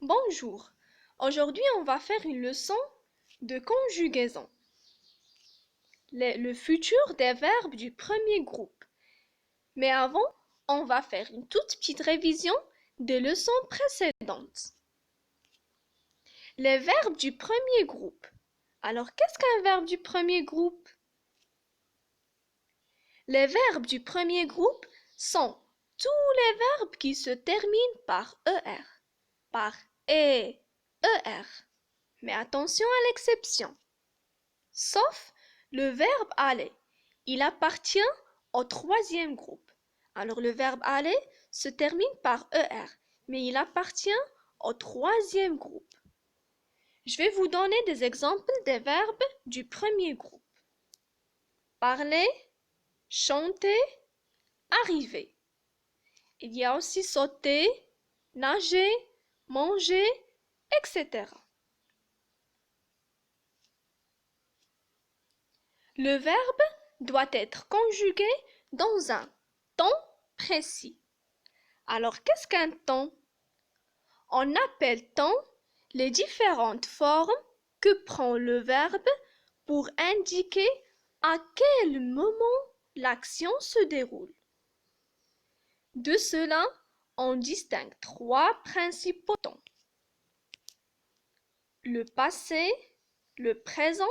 Bonjour, aujourd'hui on va faire une leçon de conjugaison. Le futur des verbes du premier groupe. Mais avant, on va faire une toute petite révision des leçons précédentes. Les verbes du premier groupe. Alors, qu'est-ce qu'un verbe du premier groupe? Les verbes du premier groupe sont tous les verbes qui se terminent par ER, par ER. Mais attention à l'exception. Sauf le verbe aller. Il appartient au troisième groupe. Alors le verbe aller se termine par ER, mais il appartient au troisième groupe. Je vais vous donner des exemples des verbes du premier groupe. Parler, chanter, arriver. Il y a aussi sauter, nager, manger, etc. Le verbe doit être conjugué dans un temps précis. Alors, qu'est-ce qu'un temps? On appelle temps les différentes formes que prend le verbe pour indiquer à quel moment l'action se déroule. De cela, on distingue trois principaux temps. Le passé, le présent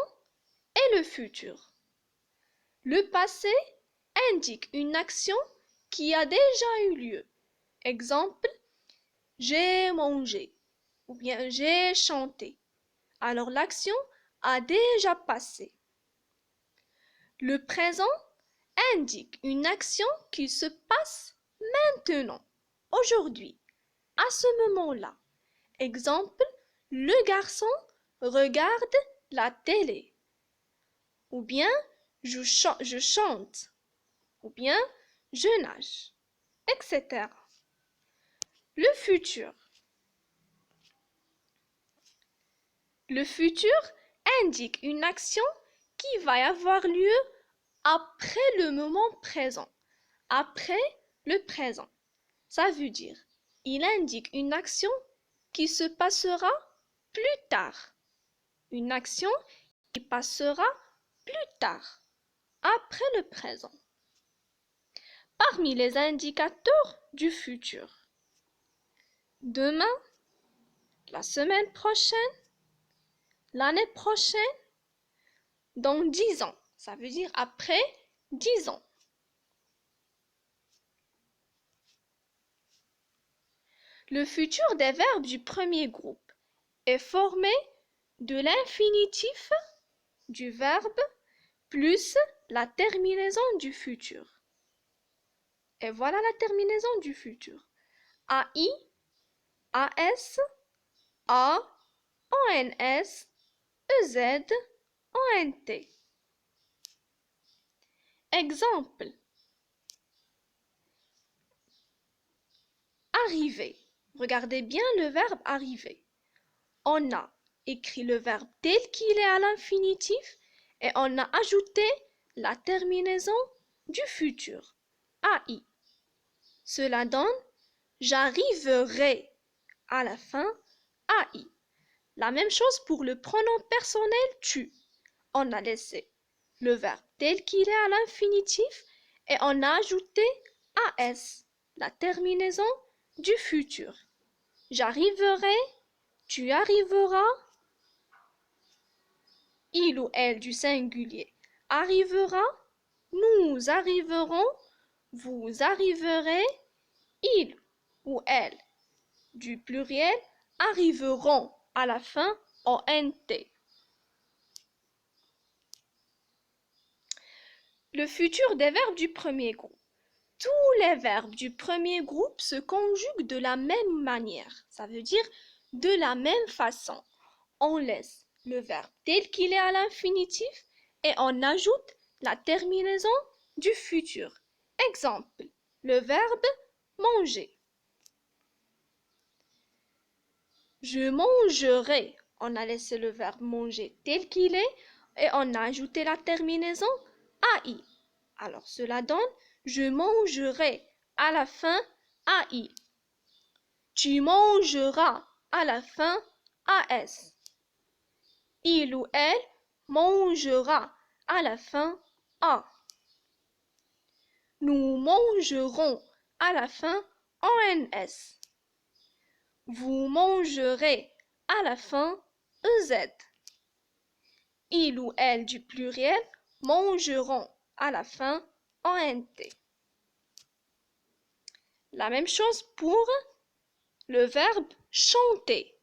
et le futur. Le passé indique une action qui a déjà eu lieu. Exemple, j'ai mangé ou bien j'ai chanté. Alors l'action a déjà passé. Le présent indique une action qui se passe maintenant, aujourd'hui, à ce moment-là. Exemple, le garçon regarde la télé. Ou bien je chante. Ou bien je nage, etc. Le futur. Le futur indique une action qui va avoir lieu après le moment présent. Après le présent. Ça veut dire, il indique une action qui se passera plus tard. Une action qui passera plus tard, après le présent. Parmi les indicateurs du futur. Demain, la semaine prochaine, l'année prochaine, dans 10 ans. Ça veut dire après 10 ans. Le futur des verbes du premier groupe est formé de l'infinitif du verbe plus la terminaison du futur. Et voilà la terminaison du futur. AI, AS, A, ONS, EZ, ONT. Exemple. Arriver. Regardez bien le verbe arriver. On a écrit le verbe tel qu'il est à l'infinitif et on a ajouté la terminaison du futur, AI. Cela donne j'arriverai à la fin, AI. La même chose pour le pronom personnel tu. On a laissé le verbe tel qu'il est à l'infinitif et on a ajouté AS, la terminaison du futur. J'arriverai, tu arriveras, il ou elle du singulier arrivera, nous arriverons, vous arriverez, il ou elle du pluriel arriveront à la fin ONT. Le futur des verbes du premier groupe. Tous les verbes du premier groupe se conjuguent de la même manière, ça veut dire de la même façon. On laisse le verbe tel qu'il est à l'infinitif et on ajoute la terminaison du futur. Exemple, le verbe manger. Je mangerai. On a laissé le verbe manger tel qu'il est et on a ajouté la terminaison AI. Alors cela donne je mangerai à la fin AI. Tu mangeras à la fin AS. Il ou elle mangera à la fin A. Nous mangerons à la fin ONS. Vous mangerez à la fin EZ. Il ou elle du pluriel mangeront à la fin ONT. La même chose pour le verbe chanter.